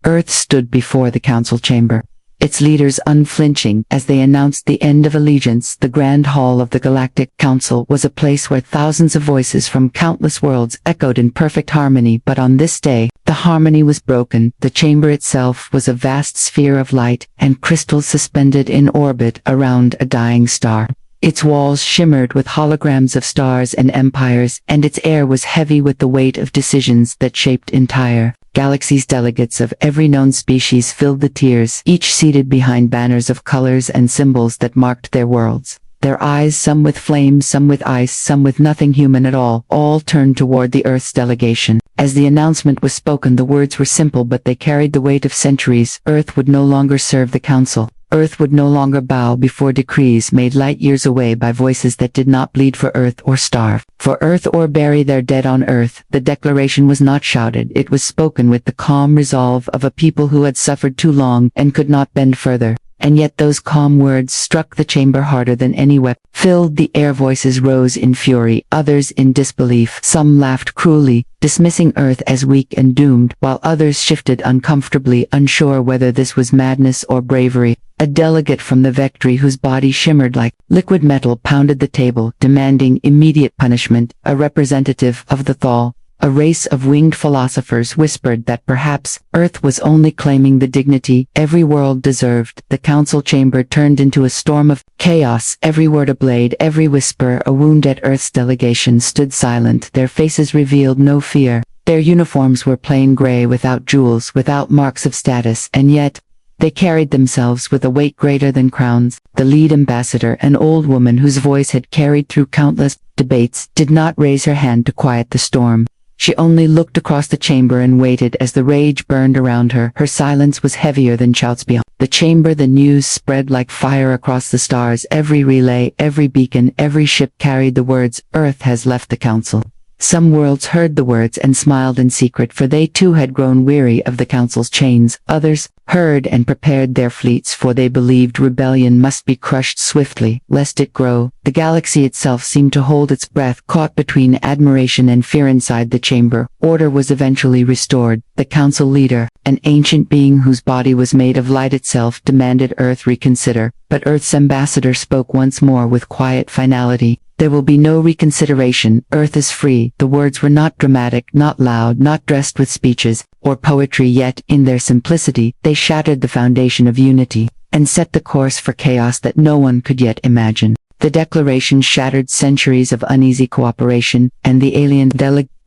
Earth stood before the council chamber, its leaders unflinching as they announced the end of allegiance. The grand hall of the Galactic Council was a place where thousands of voices from countless worlds echoed in perfect harmony, but on this day, the harmony was broken. The chamber itself was a vast sphere of light and crystal suspended in orbit around a dying star. Its walls shimmered with holograms of stars and empires, and its air was heavy with the weight of decisions that shaped entire galaxies. Delegates of every known species filled the tiers, each seated behind banners of colors and symbols that marked their worlds. Their eyes, some with flame, some with ice, some with nothing human at all turned toward the Earth's delegation. As the announcement was spoken, the words were simple, but they carried the weight of centuries. Earth would no longer serve the Council. Earth would no longer bow before decrees made light years away by voices that did not bleed for Earth or starve for Earth or bury their dead on Earth. The declaration was not shouted, it was spoken with the calm resolve of a people who had suffered too long and could not bend further. And yet those calm words struck the chamber harder than any weapon. Filled the air. Voices rose in fury, others in disbelief. Some laughed cruelly, dismissing Earth as weak and doomed, while others shifted uncomfortably, unsure whether this was madness or bravery. A delegate from the Vectri, whose body shimmered like liquid metal, pounded the table, demanding immediate punishment. A representative of the Thal, a race of winged philosophers, whispered that perhaps Earth was only claiming the dignity every world deserved. The council chamber turned into a storm of chaos, every word a blade, every whisper a wound. At Earth's delegation stood silent, their faces revealed no fear. Their uniforms were plain gray, without jewels, without marks of status, and yet they carried themselves with a weight greater than crowns. The lead ambassador, an old woman whose voice had carried through countless debates, did not raise her hand to quiet the storm. She only looked across the chamber and waited as the rage burned around her. Her silence was heavier than shouts beyond the chamber. The news spread like fire across the stars. Every relay, every beacon, every ship carried the words, "Earth has left the council." Some worlds heard the words and smiled in secret, for they too had grown weary of the council's chains. Others heard and prepared their fleets, for they believed rebellion must be crushed swiftly, lest it grow. The galaxy itself seemed to hold its breath, caught between admiration and fear. Inside the chamber, order was eventually restored. The council leader, an ancient being whose body was made of light itself, demanded Earth reconsider. But Earth's ambassador spoke once more with quiet finality. "There will be no reconsideration. Earth is free." The words were not dramatic, not loud, not dressed with speeches or poetry, yet in their simplicity they shattered the foundation of unity and set the course for chaos that no one could yet imagine. The declaration shattered centuries of uneasy cooperation, and the alien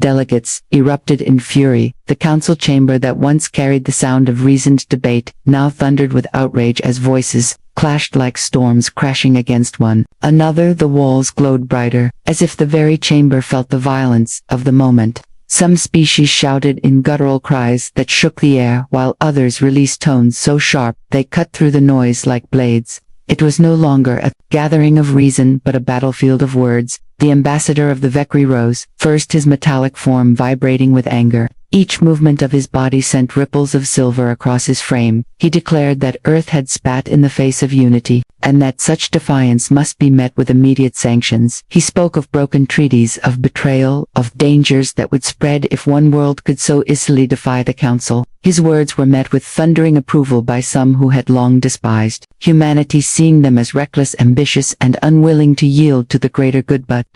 delegates erupted in fury. The council chamber that once carried the sound of reasoned debate now thundered with outrage as voices clashed like storms crashing against one another. The walls glowed brighter, as if the very chamber felt the violence of the moment. Some species shouted in guttural cries that shook the air, while others released tones so sharp they cut through the noise like blades. It was no longer a gathering of reason, but a battlefield of words. The ambassador of the Vectri rose, first his metallic form vibrating with anger. Each movement of his body sent ripples of silver across his frame. He declared that Earth had spat in the face of unity, and that such defiance must be met with immediate sanctions. He spoke of broken treaties, of betrayal, of dangers that would spread if one world could so easily defy the council. His words were met with thundering approval by some who had long despised humanity, seeing them as reckless, ambitious, and unwilling to yield to the greater good. But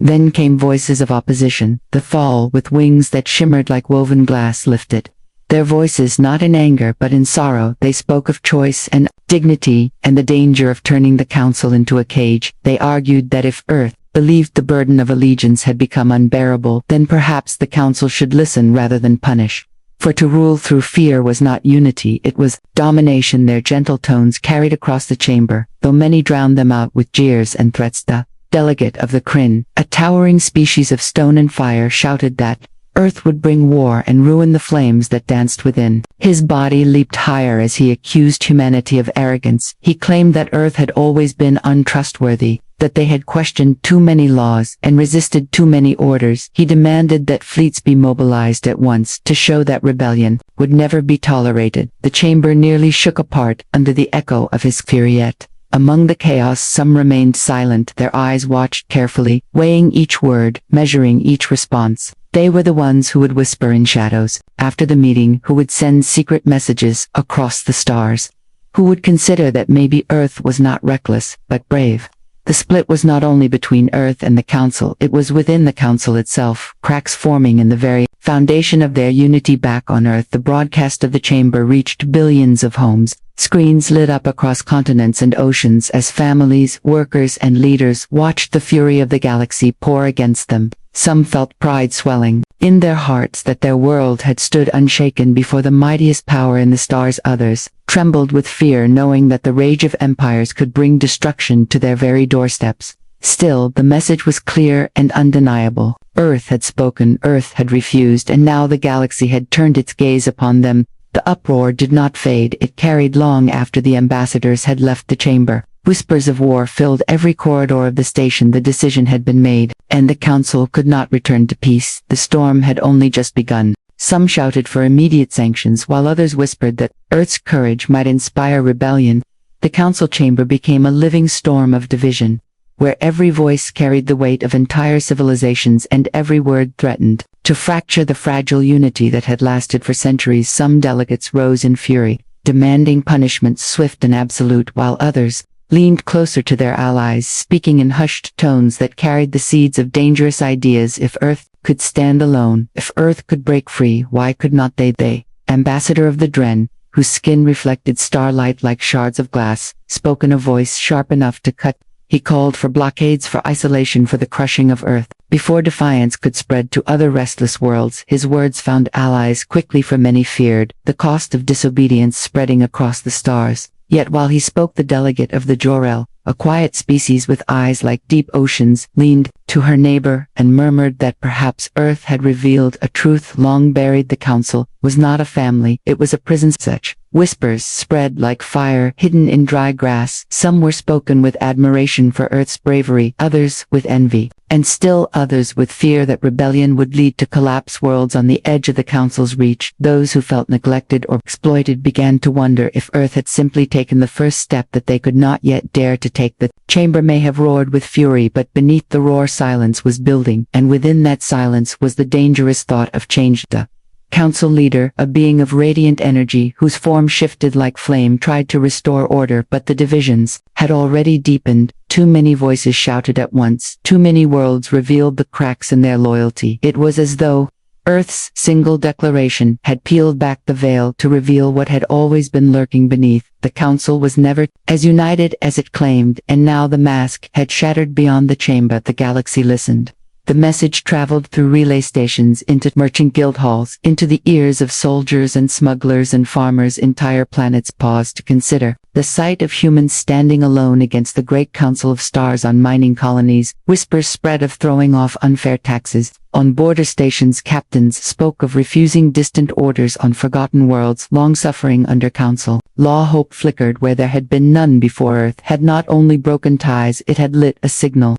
then came voices of opposition. The Thal, with wings that shimmered like woven glass, lifted their voices not in anger but in sorrow. They spoke of choice and dignity, and the danger of turning the council into a cage. They argued that if Earth believed the burden of allegiance had become unbearable, then perhaps the council should listen rather than punish. For to rule through fear was not unity, it was domination. Their gentle tones carried across the chamber, though many drowned them out with jeers and threats. The delegate of the Kryn, a towering species of stone and fire, shouted that Earth would bring war and ruin the flames that danced within. His body leaped higher as he accused humanity of arrogance. He claimed that Earth had always been untrustworthy, that they had questioned too many laws and resisted too many orders. He demanded that fleets be mobilized at once to show that rebellion would never be tolerated. The chamber nearly shook apart under the echo of his fury. Yet among the chaos, some remained silent. Their eyes watched carefully, weighing each word, measuring each response. They were the ones who would whisper in shadows, after the meeting, who would send secret messages across the stars, who would consider that maybe Earth was not reckless, but brave. The split was not only between Earth and the Council, it was within the Council itself, cracks forming in the very foundation of their unity. Back on Earth, the broadcast of the chamber reached billions of homes. Screens lit up across continents and oceans as families, workers, and leaders watched the fury of the galaxy pour against them. Some felt pride swelling in their hearts that their world had stood unshaken before the mightiest power in the stars. Others trembled with fear, knowing that the rage of empires could bring destruction to their very doorsteps. Still, the message was clear and undeniable. Earth had spoken, Earth had refused, and now the galaxy had turned its gaze upon them. The uproar did not fade, it carried long after the ambassadors had left the chamber. Whispers of war filled every corridor of the station. The decision had been made, and the Council could not return to peace. The storm had only just begun. Some shouted for immediate sanctions, while others whispered that Earth's courage might inspire rebellion. The Council chamber became a living storm of division, where every voice carried the weight of entire civilizations and every word threatened to fracture the fragile unity that had lasted for centuries. Some delegates rose in fury, demanding punishments swift and absolute, while others leaned closer to their allies, speaking in hushed tones that carried the seeds of dangerous ideas. If Earth could stand alone, if Earth could break free, why could not they? The ambassador of the Dren, whose skin reflected starlight like shards of glass, spoke in a voice sharp enough to cut. He called for blockades, for isolation, for the crushing of Earth. Before defiance could spread to other restless worlds, his words found allies quickly, for many feared the cost of disobedience spreading across the stars. Yet while he spoke, the delegate of the Jor-El, a quiet species with eyes like deep oceans, leaned to her neighbor and murmured that perhaps Earth had revealed a truth long buried. The Council was not a family, it was a prison. Such whispers spread like fire hidden in dry grass. Some were spoken with admiration for Earth's bravery, others with envy, and still others with fear that rebellion would lead to collapse. Worlds on the edge of the Council's reach, those who felt neglected or exploited began to wonder if Earth had simply taken the first step that they could not yet dare to take. The chamber may have roared with fury, but beneath the roar silence was building, and within that silence was the dangerous thought of change. The Council leader, a being of radiant energy whose form shifted like flame, tried to restore order, but the divisions had already deepened. Too many voices shouted at once, too many worlds revealed the cracks in their loyalty. It was as though Earth's single declaration had peeled back the veil to reveal what had always been lurking beneath. The Council was never as united as it claimed, and now the mask had shattered beyond the chamber. The galaxy listened. The message traveled through relay stations, into merchant guild halls, into the ears of soldiers and smugglers and farmers. Entire planets paused to consider the sight of humans standing alone against the great council of stars on mining colonies. Whispers spread of throwing off unfair taxes on border stations. Captains spoke of refusing distant orders on forgotten worlds long suffering under council law. Hope flickered where there had been none before. Earth had not only broken ties, it had lit a signal.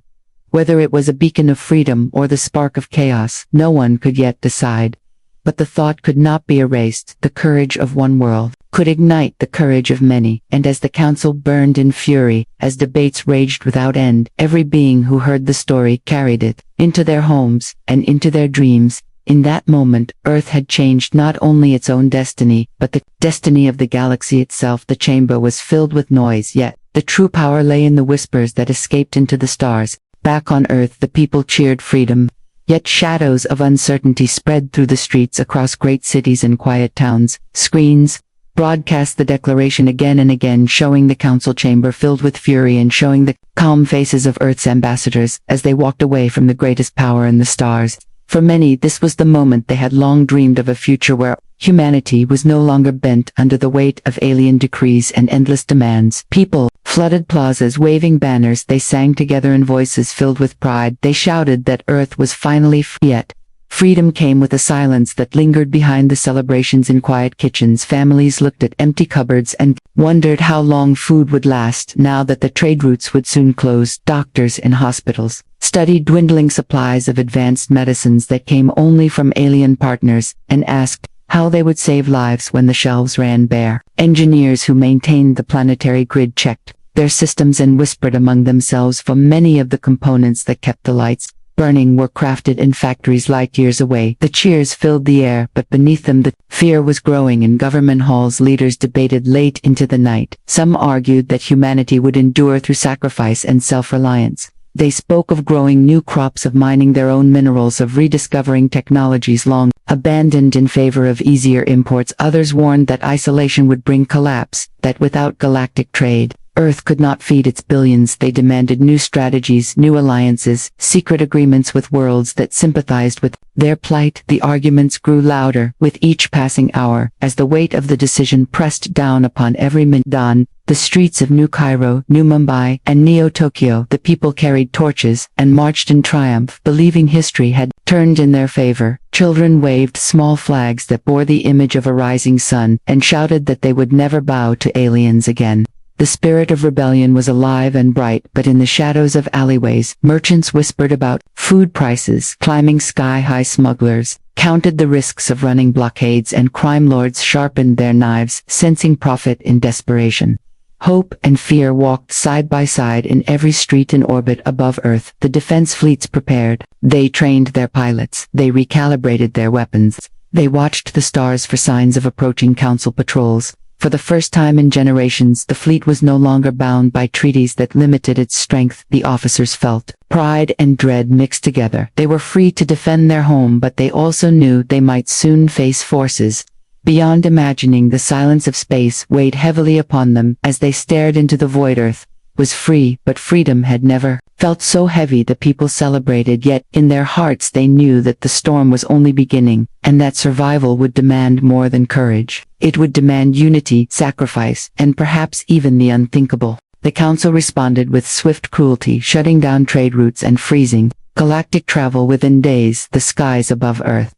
Whether it was a beacon of freedom or the spark of chaos, no one could yet decide. But the thought could not be erased. The courage of one world could ignite the courage of many, and as the council burned in fury, as debates raged without end, every being who heard the story carried it into their homes and into their dreams. In that moment, Earth had changed not only its own destiny, but the destiny of the galaxy itself. The chamber was filled with noise, yet the true power lay in the whispers that escaped into the stars. Back on Earth, the people cheered freedom, yet shadows of uncertainty spread through the streets across great cities and quiet towns. Screens broadcast the declaration again and again, showing the council chamber filled with fury and showing the calm faces of Earth's ambassadors as they walked away from the greatest power in the stars. For many, this was the moment they had long dreamed of, a future where humanity was no longer bent under the weight of alien decrees and endless demands. People flooded plazas waving banners. They sang together in voices filled with pride. They shouted that Earth was finally free. Yet freedom came with a silence that lingered behind the celebrations. In quiet kitchens, families looked at empty cupboards and wondered how long food would last now that the trade routes would soon close. Doctors in hospitals studied dwindling supplies of advanced medicines that came only from alien partners, and asked how they would save lives when the shelves ran bare. Engineers who maintained the planetary grid checked their systems and whispered among themselves for many of the components that kept the lights burning were crafted in factories light years away. The cheers filled the air, but beneath them the fear was growing. In government halls, leaders debated late into the night. Some argued that humanity would endure through sacrifice and self-reliance. They spoke of growing new crops, of mining their own minerals, of rediscovering technologies long abandoned in favor of easier imports. Others warned that isolation would bring collapse, that without galactic trade, Earth could not feed its billions. They demanded new strategies, new alliances, secret agreements with worlds that sympathized with their plight. The arguments grew louder with each passing hour, as the weight of the decision pressed down upon every minute. The streets of New Cairo, New Mumbai, and Neo-Tokyo, the people carried torches and marched in triumph, believing history had turned in their favor. Children waved small flags that bore the image of a rising sun, and shouted that they would never bow to aliens again. The spirit of rebellion was alive and bright, but in the shadows of alleyways, merchants whispered about food prices climbing sky-high. Smugglers counted the risks of running blockades, and crime lords sharpened their knives, sensing profit in desperation. Hope and fear walked side by side in every street in orbit above Earth. The defense fleets prepared. They trained their pilots. They recalibrated their weapons. They watched the stars for signs of approaching council patrols. For the first time in generations, the fleet was no longer bound by treaties that limited its strength. The officers felt pride and dread mixed together. They were free to defend their home, but they also knew they might soon face forces beyond imagining. The silence of space weighed heavily upon them as they stared into the void. Earth was free, but freedom had never felt so heavy. The people celebrated, yet in their hearts they knew that the storm was only beginning, and that survival would demand more than courage. It would demand unity, sacrifice, and perhaps even the unthinkable. The council responded with swift cruelty, shutting down trade routes and freezing galactic travel within days. The skies above Earth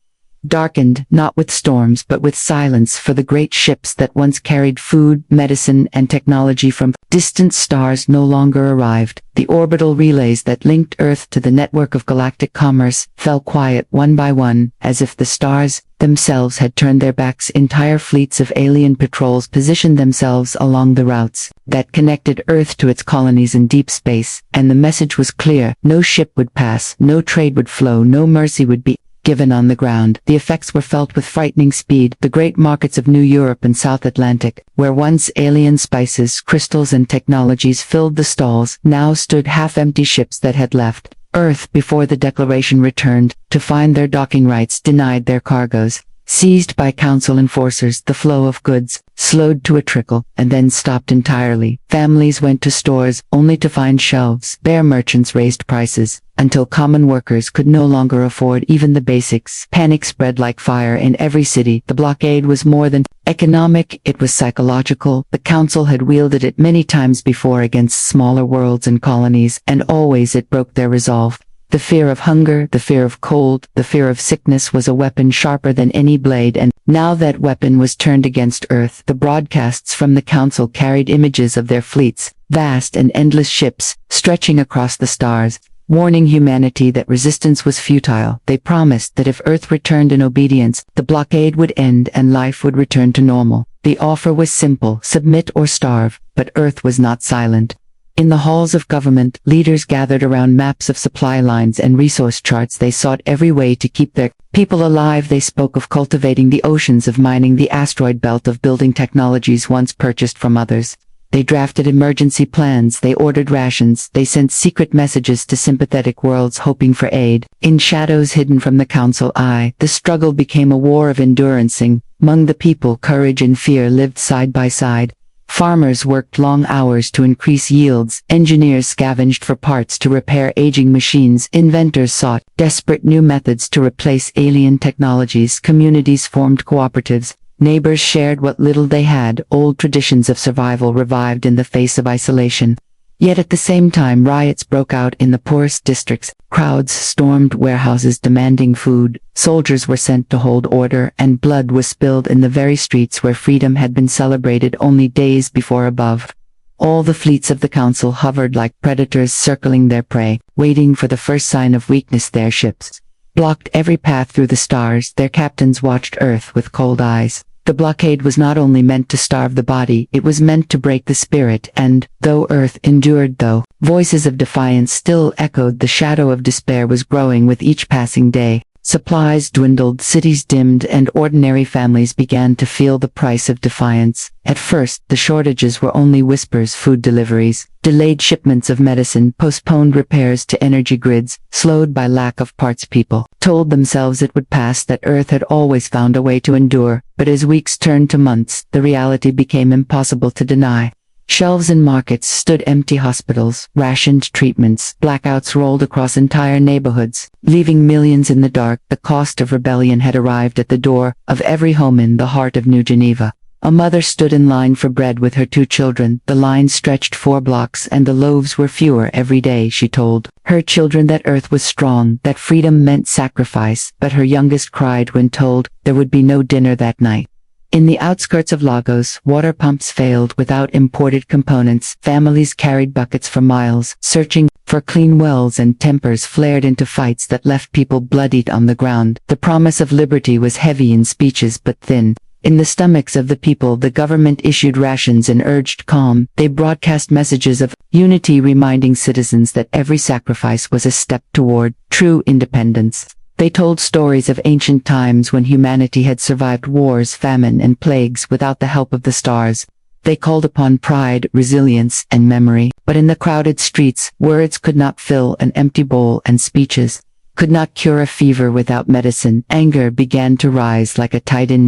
darkened, not with storms but with silence, for the great ships that once carried food, medicine, and technology from distant stars no longer arrived. The orbital relays that linked Earth to the network of galactic commerce fell quiet one by one, as if the stars themselves had turned their backs. Entire fleets of alien patrols positioned themselves along the routes that connected Earth to its colonies in deep space, and the message was clear: no ship would pass, no trade would flow, no mercy would be given on the ground. The effects were felt with frightening speed. The great markets of New Europe and South Atlantic, where once alien spices, crystals, and technologies filled the stalls, now stood half-empty. Ships that had left Earth before the declaration returned to find their docking rights denied, their cargoes seized by council enforcers. The flow of goods slowed to a trickle, and then stopped entirely. Families went to stores only to find shelves bare. Merchants raised prices until common workers could no longer afford even the basics. Panic spread like fire in every city. The blockade was more than economic, it was psychological. The council had wielded it many times before against smaller worlds and colonies, and always it broke their resolve. The fear of hunger, the fear of cold, the fear of sickness was a weapon sharper than any blade, and now that weapon was turned against Earth. The broadcasts from the council carried images of their fleets, vast and endless ships, stretching across the stars, warning humanity that resistance was futile. They promised that if Earth returned in obedience, the blockade would end and life would return to normal. The offer was simple: submit or starve, but Earth was not silent. In the halls of government, leaders gathered around maps of supply lines and resource charts. They sought every way to keep their people alive. They spoke of cultivating the oceans, of mining the asteroid belt, of building technologies once purchased from others. They drafted emergency plans, they ordered rations, they sent secret messages to sympathetic worlds hoping for aid. In shadows hidden from the council eye, the struggle became a war of endurance. Among the people, courage and fear lived side by side. Farmers worked long hours to increase yields, engineers scavenged for parts to repair aging machines, inventors sought desperate new methods to replace alien technologies, communities formed cooperatives, neighbors shared what little they had, old traditions of survival revived in the face of isolation. Yet at the same time, riots broke out in the poorest districts. Crowds stormed warehouses demanding food, soldiers were sent to hold order, and blood was spilled in the very streets where freedom had been celebrated only days before. Above all, the fleets of the council hovered like predators circling their prey, waiting for the first sign of weakness. Their ships blocked every path through the stars. Their captains watched Earth with cold eyes. The blockade was not only meant to starve the body, it was meant to break the spirit, and, though Earth endured, voices of defiance still echoed, the shadow of despair was growing with each passing day. Supplies dwindled, cities dimmed, and ordinary families began to feel the price of defiance. At first, the shortages were only whispers: food deliveries, delayed shipments of medicine, postponed repairs to energy grids, slowed by lack of parts. People told themselves it would pass, that Earth had always found a way to endure, but as weeks turned to months, the reality became impossible to deny. Shelves in markets stood empty, hospitals rationed treatments, blackouts rolled across entire neighborhoods, leaving millions in the dark. The cost of rebellion had arrived at the door of every home in the heart of New Geneva. A mother stood in line for bread with her 2 children. The line stretched 4 blocks, and the loaves were fewer every day. She told her children that Earth was strong, that freedom meant sacrifice, but her youngest cried when told there would be no dinner that night. In the outskirts of Lagos, water pumps failed. Without imported components, families carried buckets for miles, searching for clean wells, and tempers flared into fights that left people bloodied on the ground. The promise of liberty was heavy in speeches but thin in the stomachs of the people. The government issued rations and urged calm. They broadcast messages of unity, reminding citizens that every sacrifice was a step toward true independence. They told stories of ancient times when humanity had survived wars, famine, and plagues without the help of the stars. They called upon pride, resilience, and memory. But in the crowded streets, words could not fill an empty bowl, and speeches could not cure a fever without medicine. Anger began to rise like a tide in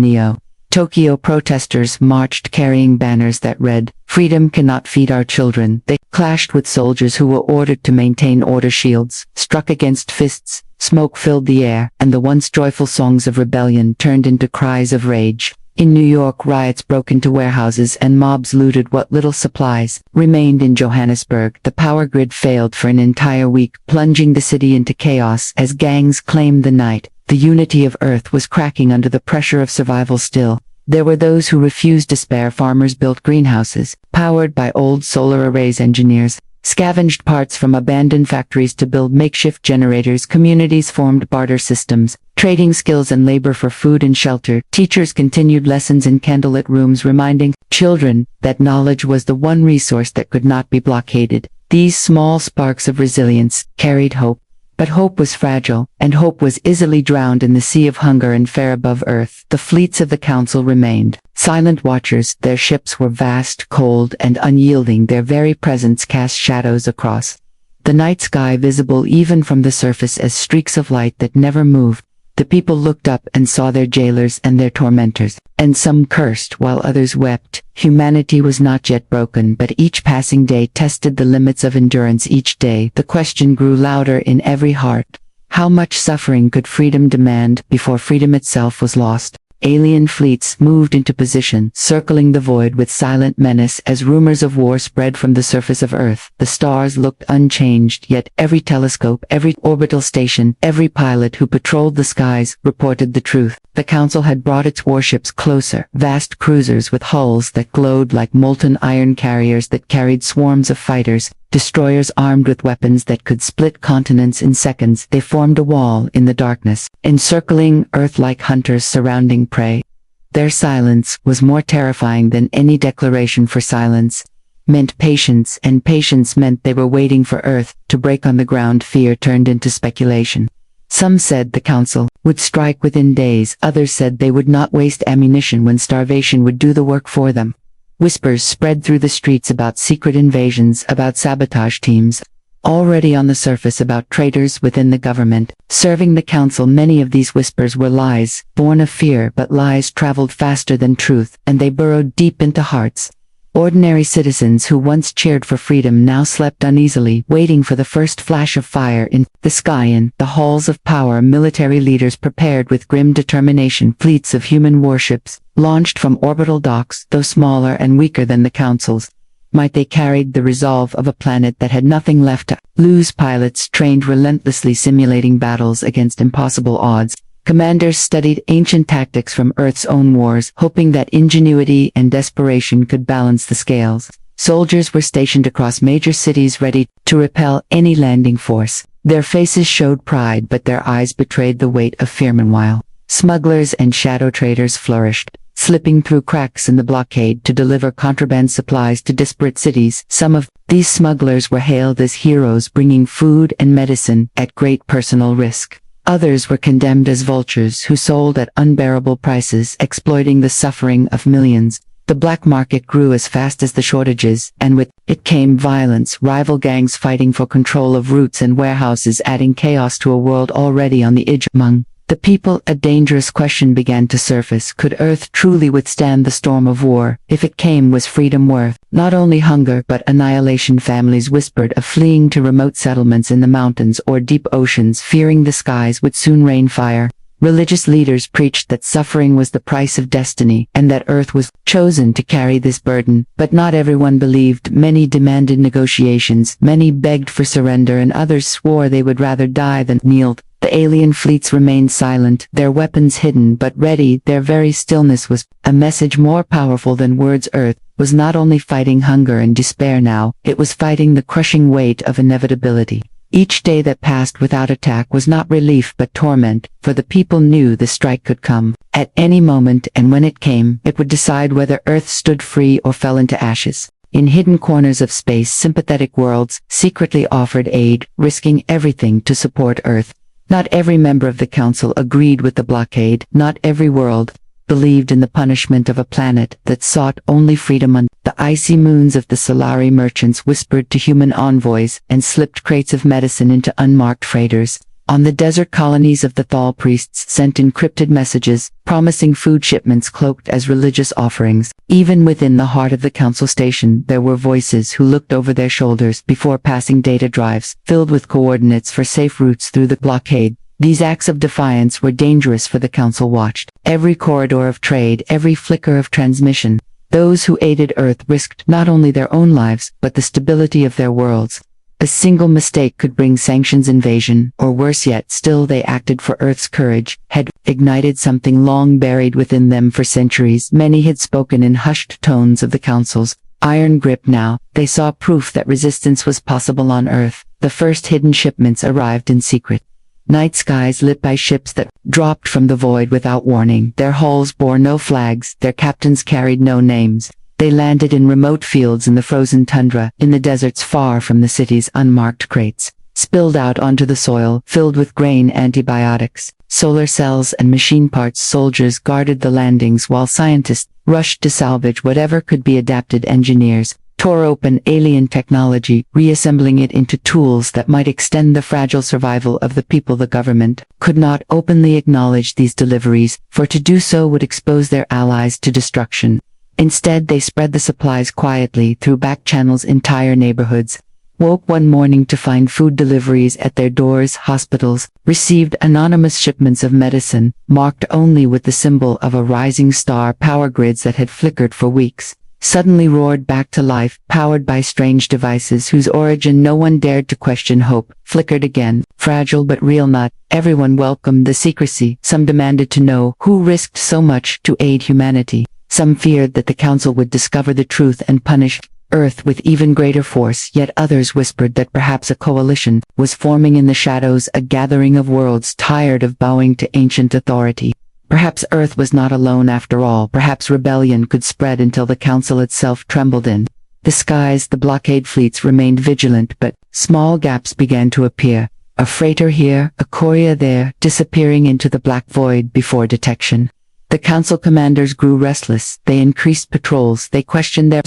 Tokyo. Protesters marched carrying banners that read, "Freedom cannot feed our children." They clashed with soldiers who were ordered to maintain order. Shields struck against fists, smoke filled the air, and the once joyful songs of rebellion turned into cries of rage. In New York, riots broke into warehouses and mobs looted what little supplies remained. In Johannesburg, the power grid failed for an entire week, plunging the city into chaos as gangs claimed the night. The unity of Earth was cracking under the pressure of survival. Still, there were those who refused despair. Farmers built greenhouses, powered by old solar arrays. Engineers scavenged parts from abandoned factories to build makeshift generators. Communities formed barter systems, trading skills and labor for food and shelter. Teachers continued lessons in candlelit rooms, reminding children that knowledge was the one resource that could not be blockaded. These small sparks of resilience carried hope. But hope was fragile, and hope was easily drowned in the sea of hunger and fare above Earth. The fleets of the Council remained silent watchers. Their ships were vast, cold, and unyielding. Their very presence cast shadows across the night sky, visible even from the surface as streaks of light that never moved. The people looked up and saw their jailers and their tormentors, and some cursed while others wept. Humanity was not yet broken, but each passing day tested the limits of endurance. Each day, the question grew louder in every heart: how much suffering could freedom demand before freedom itself was lost? Alien fleets moved into position, circling the void with silent menace as rumors of war spread from the surface of Earth. The stars looked unchanged, yet every telescope, every orbital station, every pilot who patrolled the skies reported the truth. The Council had brought its warships closer, vast cruisers with hulls that glowed like molten iron, carriers that carried swarms of fighters, destroyers armed with weapons that could split continents in seconds. They formed a wall in the darkness, encircling Earth like hunters surrounding prey. Their silence was more terrifying than any declaration, for silence meant patience, and patience meant they were waiting for Earth to break on the ground. Fear turned into speculation. Some said the Council would strike within days. Others said they would not waste ammunition when starvation would do the work for them. Whispers spread through the streets about secret invasions, about sabotage teams already on the surface, about traitors within the government serving the Council. Many of these whispers were lies, born of fear, but lies traveled faster than truth, and they burrowed deep into hearts. Ordinary citizens who once cheered for freedom now slept uneasily, waiting for the first flash of fire in the sky. In the halls of power, military leaders prepared with grim determination. Fleets of human warships launched from orbital docks, though smaller and weaker than the Council's might, they carried the resolve of a planet that had nothing left to lose. Pilots trained relentlessly, simulating battles against impossible odds. Commanders studied ancient tactics from Earth's own wars, hoping that ingenuity and desperation could balance the scales. Soldiers were stationed across major cities, ready to repel any landing force. Their faces showed pride, but their eyes betrayed the weight of fear. Meanwhile, smugglers and shadow traders flourished, slipping through cracks in the blockade to deliver contraband supplies to disparate cities. Some of these smugglers were hailed as heroes, bringing food and medicine at great personal risk. Others were condemned as vultures who sold at unbearable prices, exploiting the suffering of millions. The black market grew as fast as the shortages, and with it came violence, rival gangs fighting for control of routes and warehouses, adding chaos to a world already on the edge. Among the people, a dangerous question began to surface. Could Earth truly withstand the storm of war? If it came, was freedom worth not only hunger but annihilation? Families whispered of fleeing to remote settlements in the mountains or deep oceans, fearing the skies would soon rain fire. Religious leaders preached that suffering was the price of destiny, and that Earth was chosen to carry this burden. But not everyone believed. Many demanded negotiations, many begged for surrender, and others swore they would rather die than kneel. The alien fleets remained silent, their weapons hidden but ready. Their very stillness was a message more powerful than words. Earth was not only fighting hunger and despair now, it was fighting the crushing weight of inevitability. Each day that passed without attack was not relief but torment, for the people knew the strike could come at any moment, and when it came, it would decide whether Earth stood free or fell into ashes. In hidden corners of space, sympathetic worlds secretly offered aid, risking everything to support Earth. Not every member of the Council agreed with the blockade. Not every world believed in the punishment of a planet that sought only freedom. On the icy moons of the Solari, merchants whispered to human envoys and slipped crates of medicine into unmarked freighters. On the desert colonies of the Thal, priests sent encrypted messages, promising food shipments cloaked as religious offerings. Even within the heart of the Council station, there were voices who looked over their shoulders before passing data drives, filled with coordinates for safe routes through the blockade. These acts of defiance were dangerous, for the Council watched every corridor of trade, every flicker of transmission. Those who aided Earth risked not only their own lives, but the stability of their worlds. A single mistake could bring sanctions, invasion, or worse yet. Still they acted, for Earth's courage had ignited something long buried within them for centuries. Many had spoken in hushed tones of the Council's iron grip. Now they saw proof that resistance was possible on Earth. The first hidden shipments arrived in secret. Night skies lit by ships that dropped from the void without warning. Their hulls bore no flags, their captains carried no names. They landed in remote fields in the frozen tundra, in the deserts far from the cities. Unmarked crates spilled out onto the soil, filled with grain, antibiotics, solar cells, and machine parts. Soldiers guarded the landings while scientists rushed to salvage whatever could be adapted. Engineers tore open alien technology, reassembling it into tools that might extend the fragile survival of the people. The government could not openly acknowledge these deliveries, for to do so would expose their allies to destruction. Instead, they spread the supplies quietly through back channels. Entire neighborhoods woke one morning to find food deliveries at their doors. Hospitals received anonymous shipments of medicine, marked only with the symbol of a rising star. Power grids that had flickered for weeks suddenly roared back to life, powered by strange devices whose origin no one dared to question. Hope flickered again, fragile but real. Not everyone welcomed the secrecy. Some demanded to know who risked so much to aid humanity. Some feared that the Council would discover the truth and punish Earth with even greater force. Yet others whispered that perhaps a coalition was forming in the shadows, a gathering of worlds tired of bowing to ancient authority. Perhaps Earth was not alone after all. Perhaps rebellion could spread until the Council itself trembled. In the skies, the blockade fleets remained vigilant, but small gaps began to appear. A freighter here, a courier there, disappearing into the black void before detection. The Council commanders grew restless. They increased patrols. They questioned their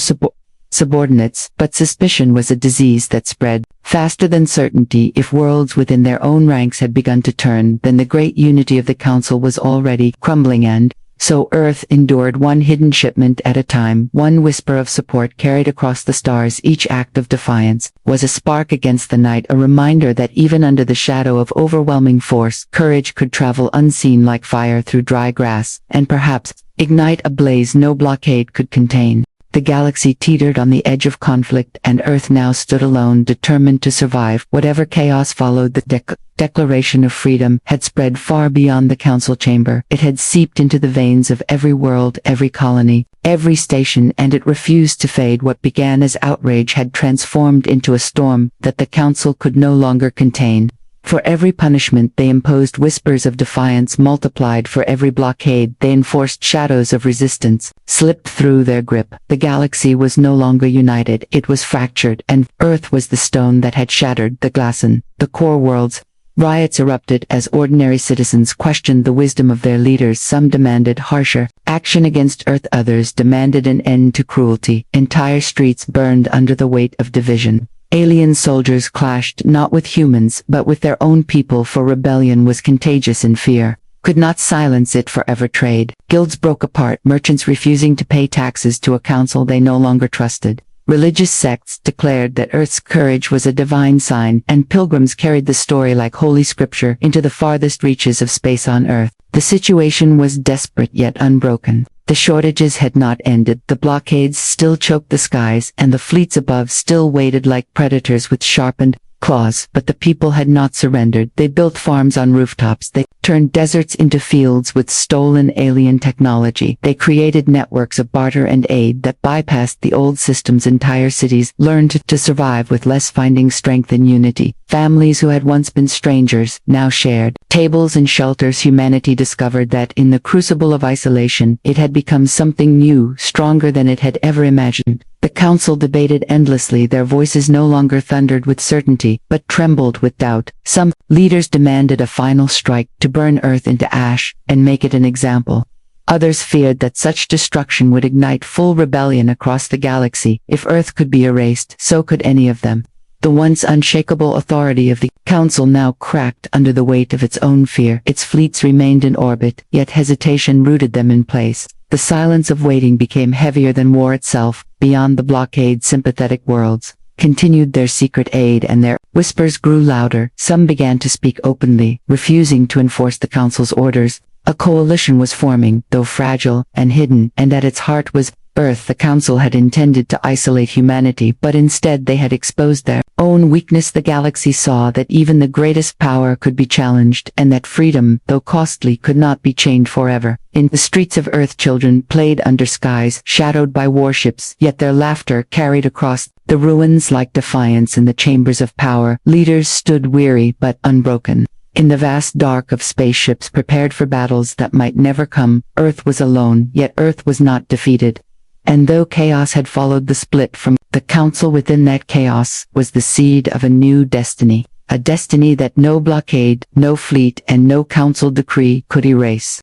subordinates, but suspicion was a disease that spread faster than certainty. If worlds within their own ranks had begun to turn, then the great unity of the Council was already crumbling, and so Earth endured, one hidden shipment at a time, one whisper of support carried across the stars. Each act of defiance was a spark against the night, a reminder that even under the shadow of overwhelming force, courage could travel unseen like fire through dry grass, and perhaps ignite a blaze no blockade could contain. The galaxy teetered on the edge of conflict, and Earth now stood alone, determined to survive whatever chaos followed. The Declaration of Freedom had spread far beyond the Council chamber. It had seeped into the veins of every world, every colony, every station, and it refused to fade. What began as outrage had transformed into a storm that the Council could no longer contain. For every punishment they imposed whispers of defiance multiplied, for every blockade they enforced shadows of resistance, slipped through their grip. The galaxy was no longer united, it was fractured, and Earth was the stone that had shattered the glass in the core worlds. Riots erupted as ordinary citizens questioned the wisdom of their leaders. Some demanded harsher action against Earth, others demanded an end to cruelty. Entire streets burned under the weight of division. Alien soldiers clashed not with humans but with their own people, for rebellion was contagious and fear could not silence it forever. Trade guilds broke apart, merchants refusing to pay taxes to a council they no longer trusted. Religious sects declared that Earth's courage was a divine sign, and pilgrims carried the story like holy scripture into the farthest reaches of space on Earth. The situation was desperate yet unbroken. The shortages had not ended, the blockades still choked the skies, and the fleets above still waited like predators with sharpened claws. But the people had not surrendered. They built farms on rooftops. They turned deserts into fields with stolen alien technology. They created networks of barter and aid that bypassed the old systems. Entire cities learned to survive with less, finding strength in unity. Families who had once been strangers now shared tables and shelters. Humanity discovered that in the crucible of isolation, it had become something new, stronger than it had ever imagined. The council debated endlessly. Their voices no longer thundered with certainty, but trembled with doubt. Some leaders demanded a final strike to burn Earth into ash and make it an example. Others feared that such destruction would ignite full rebellion across the galaxy. If Earth could be erased, so could any of them. The once unshakable authority of the council now cracked under the weight of its own fear. Its fleets remained in orbit, yet hesitation rooted them in place. The silence of waiting became heavier than war itself. Beyond the blockade, sympathetic worlds continued their secret aid, and their whispers grew louder. Some began to speak openly, refusing to enforce the council's orders. A coalition was forming, though fragile and hidden, and at its heart was Earth. The council had intended to isolate humanity, but instead they had exposed their own weakness. The galaxy saw that even the greatest power could be challenged, and that freedom, though costly, could not be chained forever. In the streets of Earth, children played under skies shadowed by warships, yet their laughter carried across the ruins like defiance. In the chambers of power, leaders stood weary but unbroken. In the vast dark of spaceships prepared for battles that might never come, Earth was alone, yet Earth was not defeated. And though chaos had followed the split from the council, within that chaos was the seed of a new destiny. A destiny that no blockade, no fleet, and no council decree could erase.